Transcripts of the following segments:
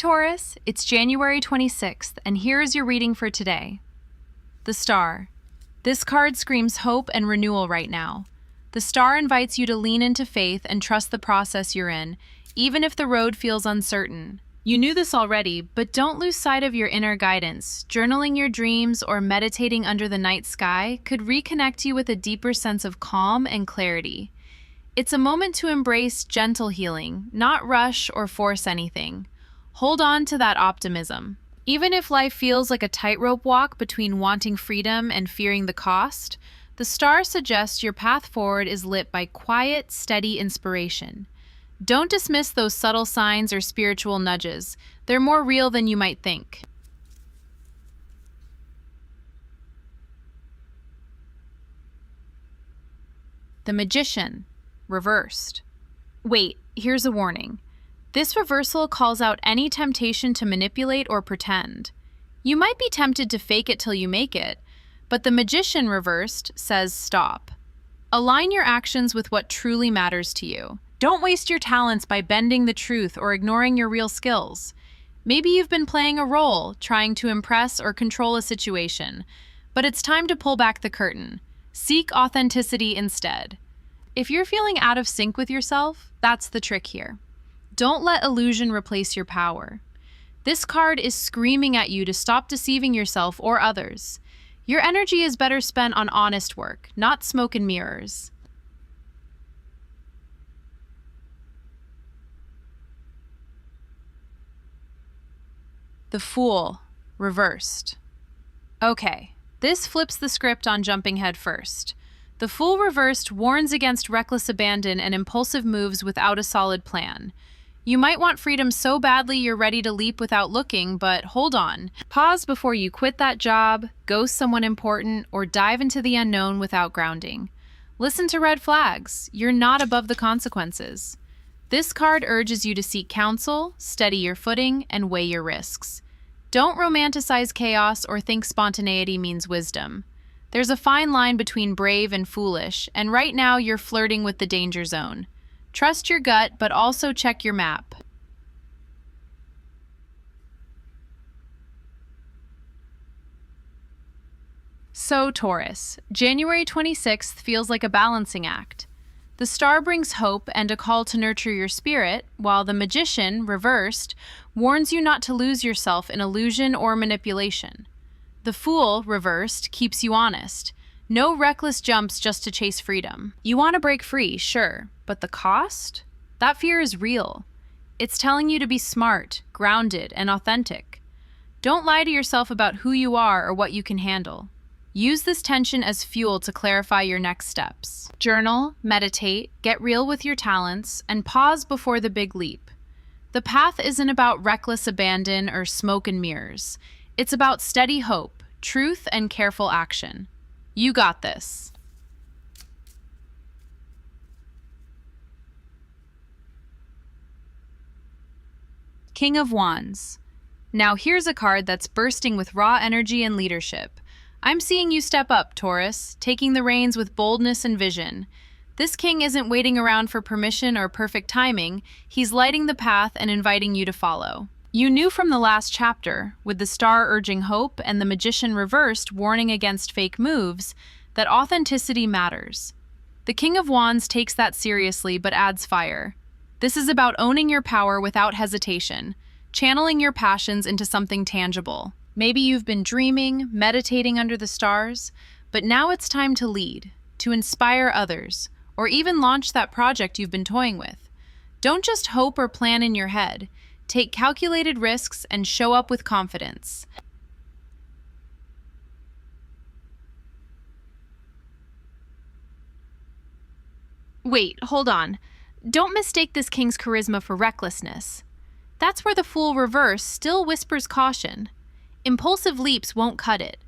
Taurus, it's January 26th, and here is your reading for today. The Star. This card screams hope and renewal right now. The Star invites you to lean into faith and trust the process you're in, even if the road feels uncertain. You knew this already, but don't lose sight of your inner guidance. Journaling your dreams or meditating under the night sky could reconnect you with a deeper sense of calm and clarity. It's a moment to embrace gentle healing, not rush or force anything. Hold on to that optimism. Even if life feels like a tightrope walk between wanting freedom and fearing the cost, the Star suggests your path forward is lit by quiet, steady inspiration. Don't dismiss those subtle signs or spiritual nudges. They're more real than you might think. The Magician, reversed. Wait, here's a warning. This reversal calls out any temptation to manipulate or pretend. You might be tempted to fake it till you make it, but the Magician reversed says stop. Align your actions with what truly matters to you. Don't waste your talents by bending the truth or ignoring your real skills. Maybe you've been playing a role, trying to impress or control a situation, but it's time to pull back the curtain. Seek authenticity instead. If you're feeling out of sync with yourself, that's the trick here. Don't let illusion replace your power. This card is screaming at you to stop deceiving yourself or others. Your energy is better spent on honest work, not smoke and mirrors. The Fool, reversed. Okay, this flips the script on jumping head first. The Fool reversed warns against reckless abandon and impulsive moves without a solid plan. You might want freedom so badly you're ready to leap without looking, but hold on. Pause before you quit that job, ghost someone important, or dive into the unknown without grounding. Listen to red flags. You're not above the consequences. This card urges you to seek counsel, steady your footing, and weigh your risks. Don't romanticize chaos or think spontaneity means wisdom. There's a fine line between brave and foolish, and right now you're flirting with the danger zone. Trust your gut, but also check your map. So, Taurus, January 26th feels like a balancing act. The Star brings hope and a call to nurture your spirit, while the Magician, reversed, warns you not to lose yourself in illusion or manipulation. The Fool, reversed, keeps you honest. No reckless jumps just to chase freedom. You want to break free, sure, but the cost? That fear is real. It's telling you to be smart, grounded, and authentic. Don't lie to yourself about who you are or what you can handle. Use this tension as fuel to clarify your next steps. Journal, meditate, get real with your talents, and pause before the big leap. The path isn't about reckless abandon or smoke and mirrors. It's about steady hope, truth, and careful action. You got this. King of Wands. Now here's a card that's bursting with raw energy and leadership. I'm seeing you step up, Taurus, taking the reins with boldness and vision. This king isn't waiting around for permission or perfect timing. He's lighting the path and inviting you to follow. You knew from the last chapter, with the Star urging hope and the Magician reversed warning against fake moves, that authenticity matters. The King of Wands takes that seriously but adds fire. This is about owning your power without hesitation, channeling your passions into something tangible. Maybe you've been dreaming, meditating under the stars, but now it's time to lead, to inspire others, or even launch that project you've been toying with. Don't just hope or plan in your head. Take calculated risks and show up with confidence. Wait, hold on. Don't mistake this king's charisma for recklessness. That's where the Fool reverse still whispers caution. Impulsive leaps won't cut it.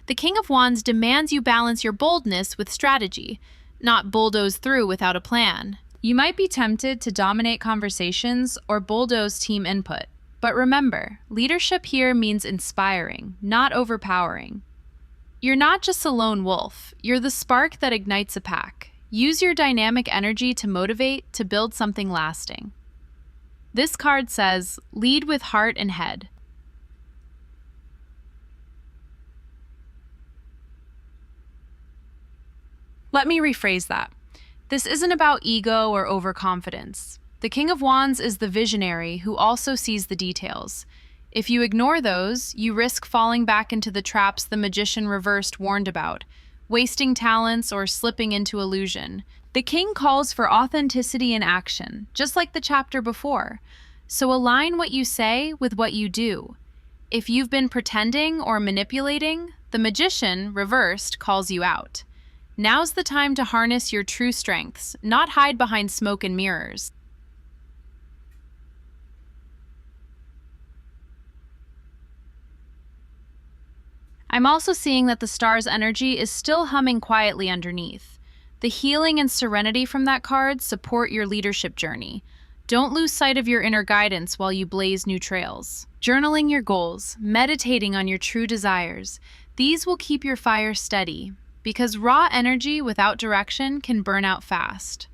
The King of Wands demands you balance your boldness with strategy, not bulldoze through without a plan. You might be tempted to dominate conversations or bulldoze team input, but remember, leadership here means inspiring, not overpowering. You're not just a lone wolf, you're the spark that ignites a pack. Use your dynamic energy to motivate, to build something lasting. This card says, lead with heart and head. Let me rephrase that. This isn't about ego or overconfidence. The King of Wands is the visionary who also sees the details. If you ignore those, you risk falling back into the traps the magician reversed warned about, wasting talents or slipping into illusion. The king calls for authenticity in action, just like the chapter before. So align what you say with what you do. If you've been pretending or manipulating, the magician, reversed, calls you out. Now's the time to harness your true strengths, not hide behind smoke and mirrors. I'm also seeing that the star's energy is still humming quietly underneath. The healing and serenity from that card support your leadership journey. Don't lose sight of your inner guidance while you blaze new trails. Journaling your goals, meditating on your true desires, these will keep your fire steady, because raw energy without direction can burn out fast.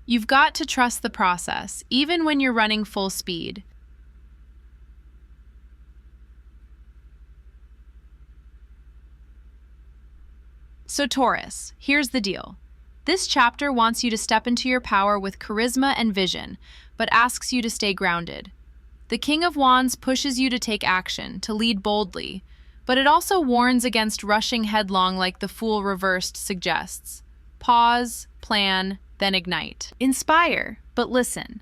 You've got to trust the process, even when you're running full speed. So Taurus, here's the deal. This chapter wants you to step into your power with charisma and vision, but asks you to stay grounded. The King of Wands pushes you to take action, to lead boldly, but it also warns against rushing headlong like the Fool reversed suggests. Pause, plan, then ignite. Inspire, but listen.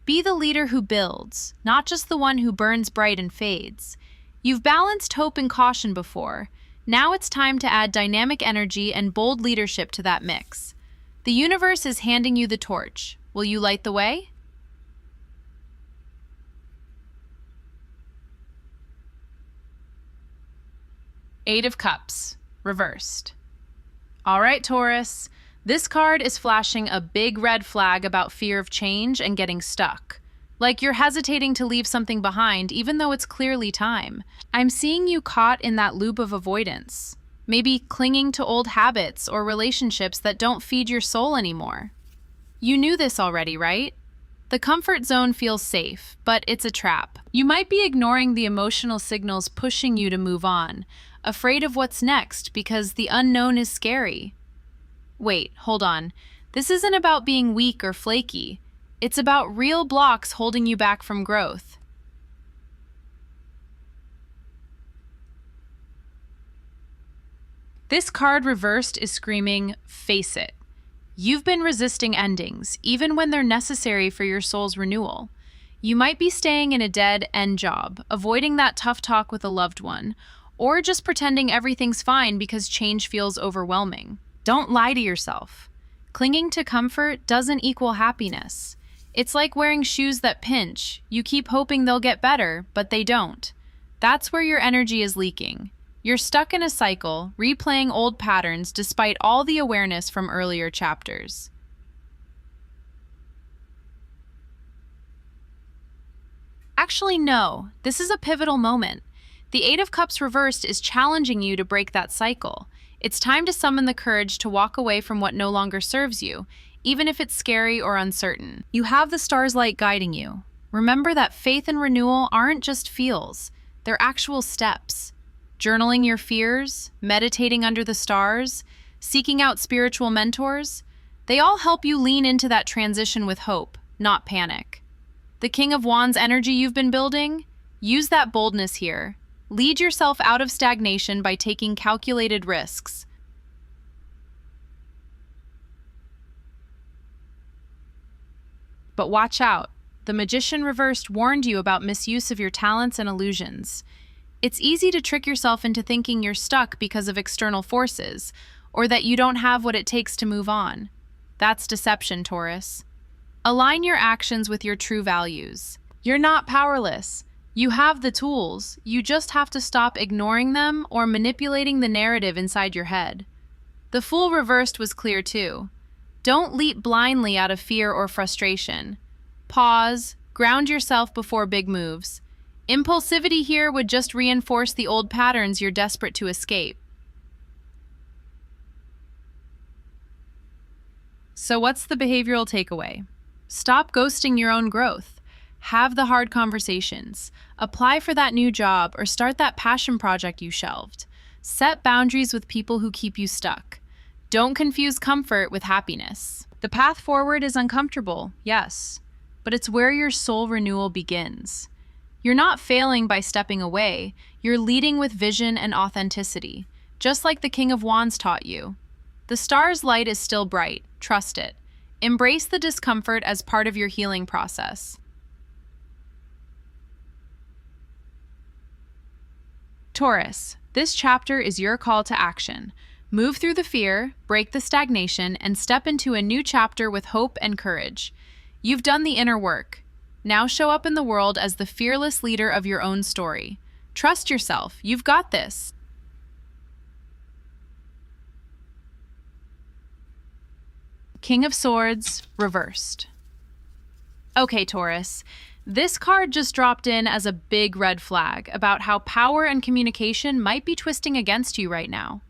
Be the leader who builds, not just the one who burns bright and fades. You've balanced hope and caution before. Now it's time to add dynamic energy and bold leadership to that mix. The universe is handing you the torch. Will you light the way? Eight of Cups, reversed. All right, Taurus. This card is flashing a big red flag about fear of change and getting stuck. Like you're hesitating to leave something behind, even though it's clearly time. I'm seeing you caught in that loop of avoidance. Maybe clinging to old habits or relationships that don't feed your soul anymore. You knew this already, right? The comfort zone feels safe, but it's a trap. You might be ignoring the emotional signals pushing you to move on, afraid of what's next because the unknown is scary. Wait, hold on. This isn't about being weak or flaky. It's about real blocks holding you back from growth. This card reversed is screaming, face it. You've been resisting endings, even when they're necessary for your soul's renewal. You might be staying in a dead-end job, avoiding that tough talk with a loved one, or just pretending everything's fine because change feels overwhelming. Don't lie to yourself. Clinging to comfort doesn't equal happiness. It's like wearing shoes that pinch. You keep hoping they'll get better, but they don't. That's where your energy is leaking. You're stuck in a cycle, replaying old patterns despite all the awareness from earlier chapters. Actually, no. This is a pivotal moment. The Eight of Cups reversed is challenging you to break that cycle. It's time to summon the courage to walk away from what no longer serves you, even if it's scary or uncertain. You have the star's light guiding you. Remember that faith and renewal aren't just feels, they're actual steps. Journaling your fears, meditating under the stars, seeking out spiritual mentors, they all help you lean into that transition with hope, not panic. The King of Wands energy you've been building? Use that boldness here. Lead yourself out of stagnation by taking calculated risks. But watch out. The Magician reversed warned you about misuse of your talents and illusions. It's easy to trick yourself into thinking you're stuck because of external forces, or that you don't have what it takes to move on. That's deception, Taurus. Align your actions with your true values. You're not powerless. You have the tools. You just have to stop ignoring them or manipulating the narrative inside your head. The Fool reversed was clear too. Don't leap blindly out of fear or frustration. Pause, ground yourself before big moves. Impulsivity here would just reinforce the old patterns you're desperate to escape. So what's the behavioral takeaway? Stop ghosting your own growth. Have the hard conversations. Apply for that new job or start that passion project you shelved. Set boundaries with people who keep you stuck. Don't confuse comfort with happiness. The path forward is uncomfortable, yes, but it's where your soul renewal begins. You're not failing by stepping away, you're leading with vision and authenticity, just like the King of Wands taught you. The star's light is still bright, trust it. Embrace the discomfort as part of your healing process. Taurus, this chapter is your call to action. Move through the fear, break the stagnation, and step into a new chapter with hope and courage. You've done the inner work. Now show up in the world as the fearless leader of your own story. Trust yourself, you've got this. King of Swords, reversed. Okay, Taurus, this card just dropped in as a big red flag about how power and communication might be twisting against you right now.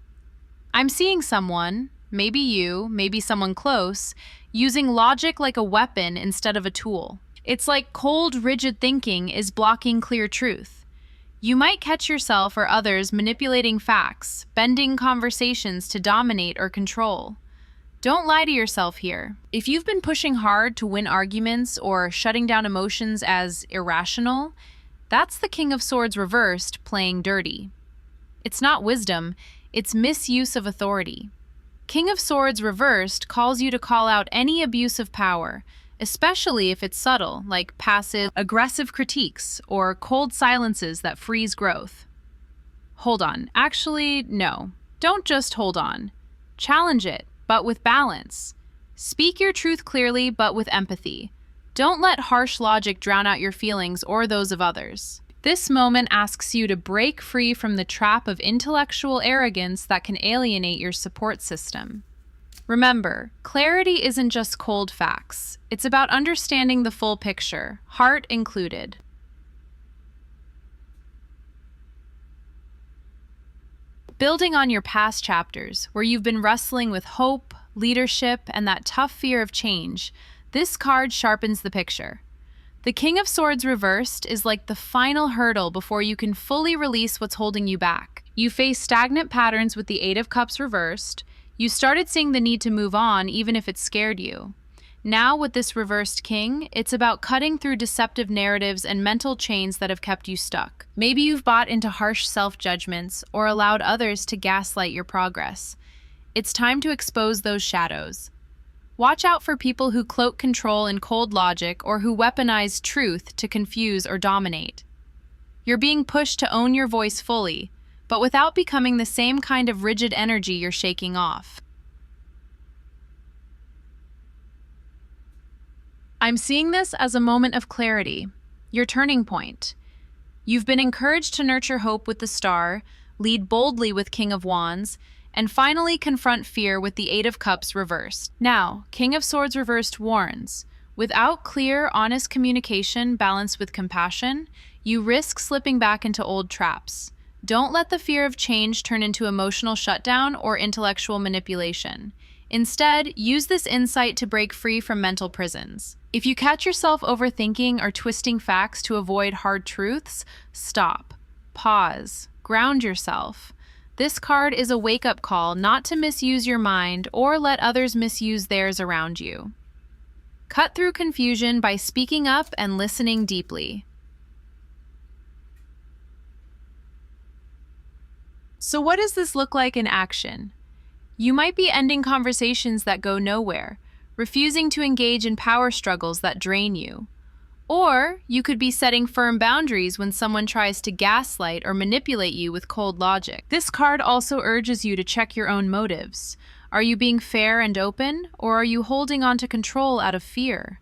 I'm seeing someone, maybe you, maybe someone close, using logic like a weapon instead of a tool. It's like cold, rigid thinking is blocking clear truth. You might catch yourself or others manipulating facts, bending conversations to dominate or control. Don't lie to yourself here. If you've been pushing hard to win arguments or shutting down emotions as irrational, that's the King of Swords reversed playing dirty. It's not wisdom, it's misuse of authority. King of Swords reversed calls you to call out any abuse of power, especially if it's subtle, like passive, aggressive critiques or cold silences that freeze growth. Hold on. Actually, no. Don't just hold on. Challenge it, but with balance. Speak your truth clearly, but with empathy. Don't let harsh logic drown out your feelings or those of others. This moment asks you to break free from the trap of intellectual arrogance that can alienate your support system. Remember, clarity isn't just cold facts. It's about understanding the full picture, heart included. Building on your past chapters, where you've been wrestling with hope, leadership, and that tough fear of change, this card sharpens the picture. The King of Swords reversed is like the final hurdle before you can fully release what's holding you back. You face stagnant patterns with the Eight of Cups reversed. You started seeing the need to move on even if it scared you. Now with this reversed king, it's about cutting through deceptive narratives and mental chains that have kept you stuck. Maybe you've bought into harsh self-judgments or allowed others to gaslight your progress. It's time to expose those shadows. Watch out for people who cloak control in cold logic or who weaponize truth to confuse or dominate. You're being pushed to own your voice fully, but without becoming the same kind of rigid energy you're shaking off. I'm seeing this as a moment of clarity, your turning point. You've been encouraged to nurture hope with the Star, lead boldly with King of Wands, and finally confront fear with the Eight of Cups reversed. Now, King of Swords reversed warns, without clear, honest communication balanced with compassion, you risk slipping back into old traps. Don't let the fear of change turn into emotional shutdown or intellectual manipulation. Instead, use this insight to break free from mental prisons. If you catch yourself overthinking or twisting facts to avoid hard truths, stop, pause, ground yourself. This card is a wake-up call not to misuse your mind or let others misuse theirs around you. Cut through confusion by speaking up and listening deeply. So what does this look like in action? You might be ending conversations that go nowhere, refusing to engage in power struggles that drain you. Or you could be setting firm boundaries when someone tries to gaslight or manipulate you with cold logic. This card also urges you to check your own motives. Are you being fair and open, or are you holding on to control out of fear?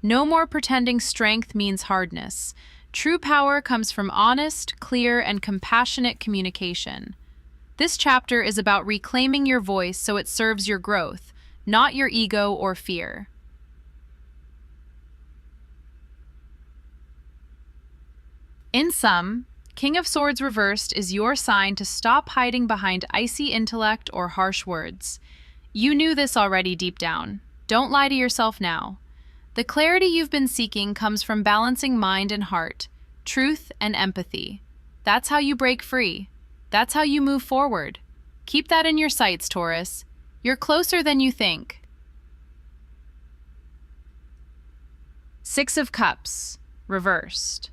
No more pretending strength means hardness. True power comes from honest, clear, and compassionate communication. This chapter is about reclaiming your voice so it serves your growth, not your ego or fear. In sum, King of Swords reversed is your sign to stop hiding behind icy intellect or harsh words. You knew this already deep down. Don't lie to yourself now. The clarity you've been seeking comes from balancing mind and heart, truth and empathy. That's how you break free. That's how you move forward. Keep that in your sights, Taurus. You're closer than you think. Six of Cups, reversed.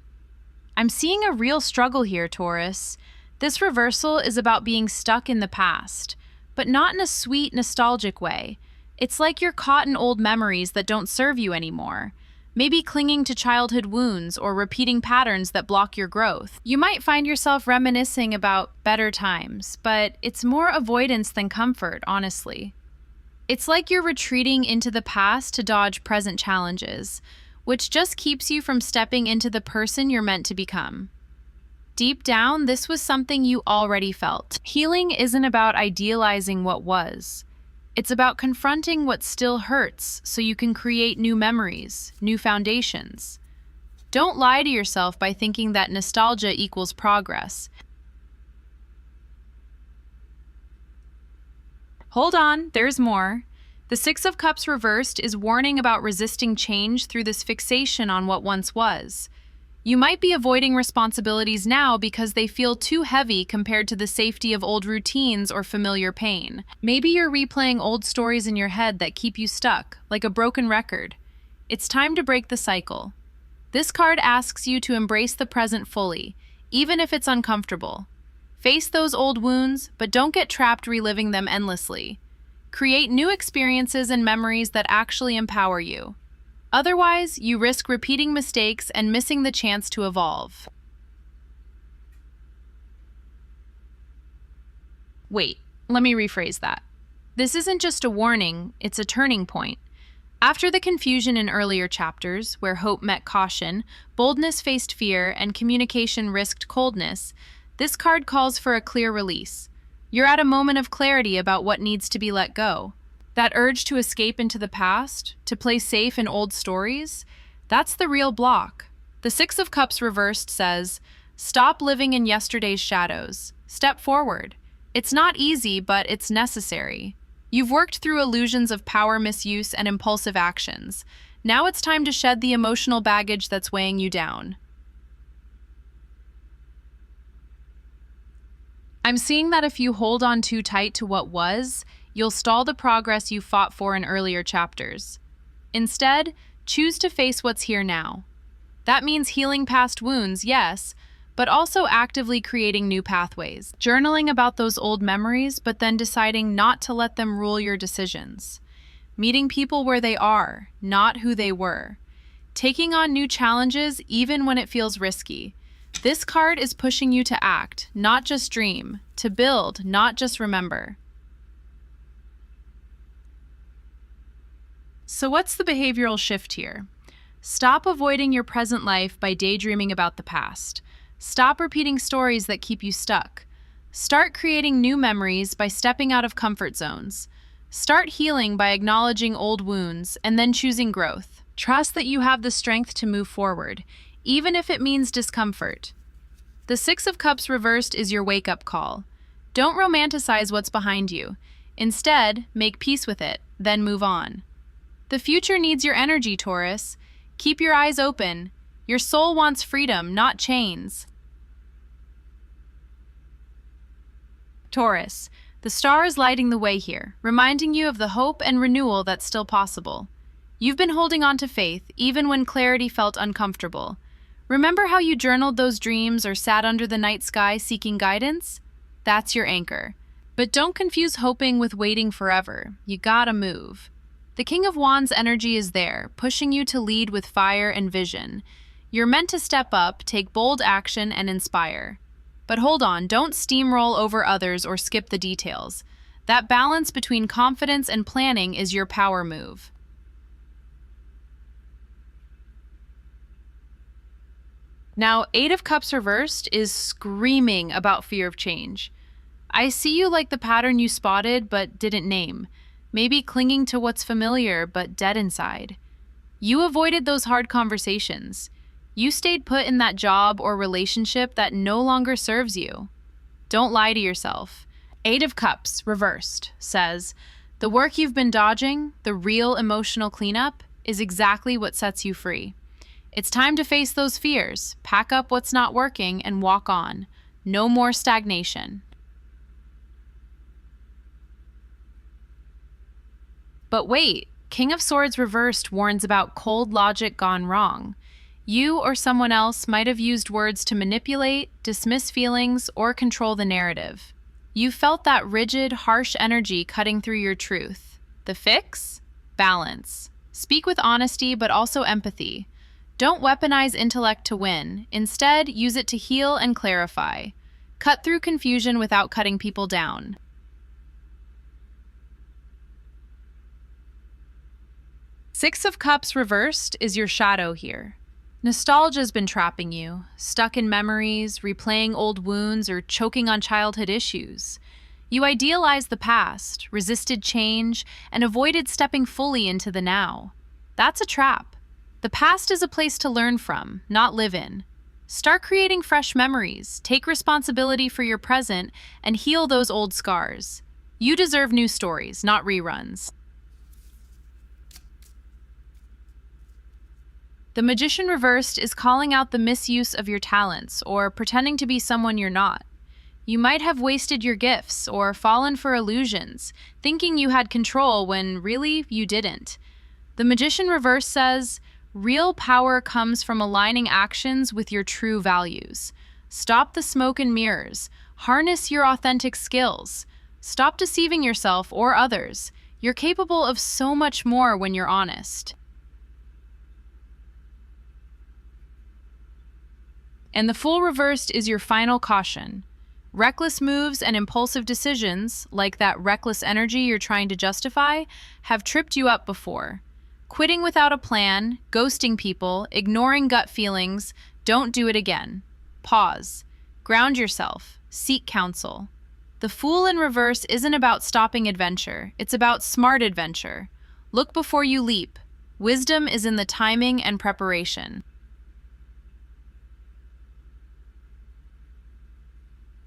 I'm seeing a real struggle here, Taurus. This reversal is about being stuck in the past, but not in a sweet, nostalgic way. It's like you're caught in old memories that don't serve you anymore. Maybe clinging to childhood wounds or repeating patterns that block your growth. You might find yourself reminiscing about better times, but it's more avoidance than comfort, honestly. It's like you're retreating into the past to dodge present challenges, which just keeps you from stepping into the person you're meant to become. Deep down, this was something you already felt. Healing isn't about idealizing what was. It's about confronting what still hurts so you can create new memories, new foundations. Don't lie to yourself by thinking that nostalgia equals progress. Hold on, there's more. The Six of Cups reversed is warning about resisting change through this fixation on what once was. You might be avoiding responsibilities now because they feel too heavy compared to the safety of old routines or familiar pain. Maybe you're replaying old stories in your head that keep you stuck, like a broken record. It's time to break the cycle. This card asks you to embrace the present fully, even if it's uncomfortable. Face those old wounds, but don't get trapped reliving them endlessly. Create new experiences and memories that actually empower you. Otherwise, you risk repeating mistakes and missing the chance to evolve. Wait, let me rephrase that. This isn't just a warning, it's a turning point. After the confusion in earlier chapters, where hope met caution, boldness faced fear, and communication risked coldness, this card calls for a clear release. You're at a moment of clarity about what needs to be let go. That urge to escape into the past, to play safe in old stories, that's the real block. The Six of Cups reversed says, stop living in yesterday's shadows. Step forward. It's not easy, but it's necessary. You've worked through illusions of power misuse and impulsive actions. Now it's time to shed the emotional baggage that's weighing you down. I'm seeing that if you hold on too tight to what was, you'll stall the progress you fought for in earlier chapters. Instead, choose to face what's here now. That means healing past wounds, yes, but also actively creating new pathways. Journaling about those old memories, but then deciding not to let them rule your decisions. Meeting people where they are, not who they were. Taking on new challenges even when it feels risky. This card is pushing you to act, not just dream, to build, not just remember. So what's the behavioral shift here? Stop avoiding your present life by daydreaming about the past. Stop repeating stories that keep you stuck. Start creating new memories by stepping out of comfort zones. Start healing by acknowledging old wounds and then choosing growth. Trust that you have the strength to move forward, even if it means discomfort. The Six of Cups reversed is your wake-up call. Don't romanticize what's behind you. Instead, make peace with it, then move on. The future needs your energy, Taurus. Keep your eyes open. Your soul wants freedom, not chains. Taurus, the star is lighting the way here, reminding you of the hope and renewal that's still possible. You've been holding on to faith, even when clarity felt uncomfortable. Remember how you journaled those dreams or sat under the night sky seeking guidance? That's your anchor. But don't confuse hoping with waiting forever. You gotta move. The King of Wands energy is there, pushing you to lead with fire and vision. You're meant to step up, take bold action, and inspire. But hold on, don't steamroll over others or skip the details. That balance between confidence and planning is your power move. Now, Eight of Cups reversed is screaming about fear of change. I see you like the pattern you spotted but didn't name. Maybe clinging to what's familiar but dead inside. You avoided those hard conversations. You stayed put in that job or relationship that no longer serves you. Don't lie to yourself. Eight of Cups, reversed, says, the work you've been dodging, the real emotional cleanup, is exactly what sets you free. It's time to face those fears, pack up what's not working, and walk on. No more stagnation. But wait, King of Swords reversed warns about cold logic gone wrong. You or someone else might have used words to manipulate, dismiss feelings, or control the narrative. You felt that rigid, harsh energy cutting through your truth. The fix? Balance. Speak with honesty, but also empathy. Don't weaponize intellect to win. Instead, use it to heal and clarify. Cut through confusion without cutting people down. Six of Cups reversed is your shadow here. Nostalgia's been trapping you, stuck in memories, replaying old wounds, or choking on childhood issues. You idealized the past, resisted change, and avoided stepping fully into the now. That's a trap. The past is a place to learn from, not live in. Start creating fresh memories, take responsibility for your present, and heal those old scars. You deserve new stories, not reruns. The Magician reversed is calling out the misuse of your talents or pretending to be someone you're not. You might have wasted your gifts or fallen for illusions, thinking you had control when really you didn't. The Magician reverse says, real power comes from aligning actions with your true values. Stop the smoke and mirrors. Harness your authentic skills. Stop deceiving yourself or others. You're capable of so much more when you're honest. And the Fool reversed is your final caution. Reckless moves and impulsive decisions, like that reckless energy you're trying to justify, have tripped you up before. Quitting without a plan, ghosting people, ignoring gut feelings, don't do it again. Pause. Ground yourself. Seek counsel. The Fool in reverse isn't about stopping adventure, it's about smart adventure. Look before you leap. Wisdom is in the timing and preparation.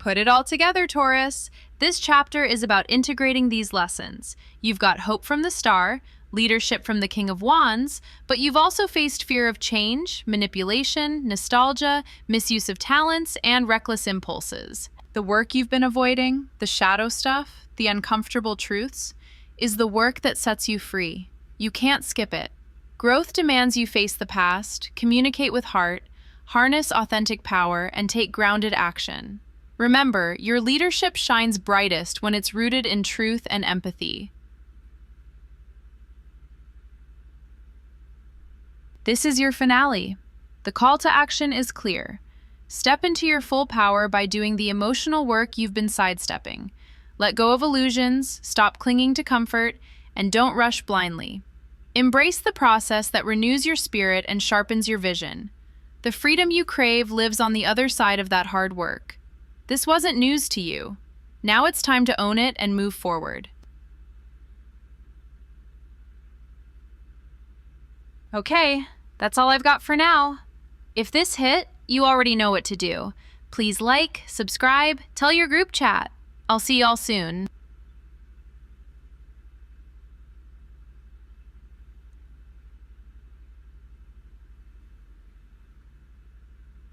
Put it all together, Taurus. This chapter is about integrating these lessons. You've got hope from the star, leadership from the King of Wands, but you've also faced fear of change, manipulation, nostalgia, misuse of talents, and reckless impulses. The work you've been avoiding, the shadow stuff, the uncomfortable truths, is the work that sets you free. You can't skip it. Growth demands you face the past, communicate with heart, harness authentic power, and take grounded action. Remember, your leadership shines brightest when it's rooted in truth and empathy. This is your finale. The call to action is clear. Step into your full power by doing the emotional work you've been sidestepping. Let go of illusions, stop clinging to comfort, and don't rush blindly. Embrace the process that renews your spirit and sharpens your vision. The freedom you crave lives on the other side of that hard work. This wasn't news to you. Now it's time to own it and move forward. Okay, that's all I've got for now. If this hit, you already know what to do. Please like, subscribe, tell your group chat. I'll see y'all soon.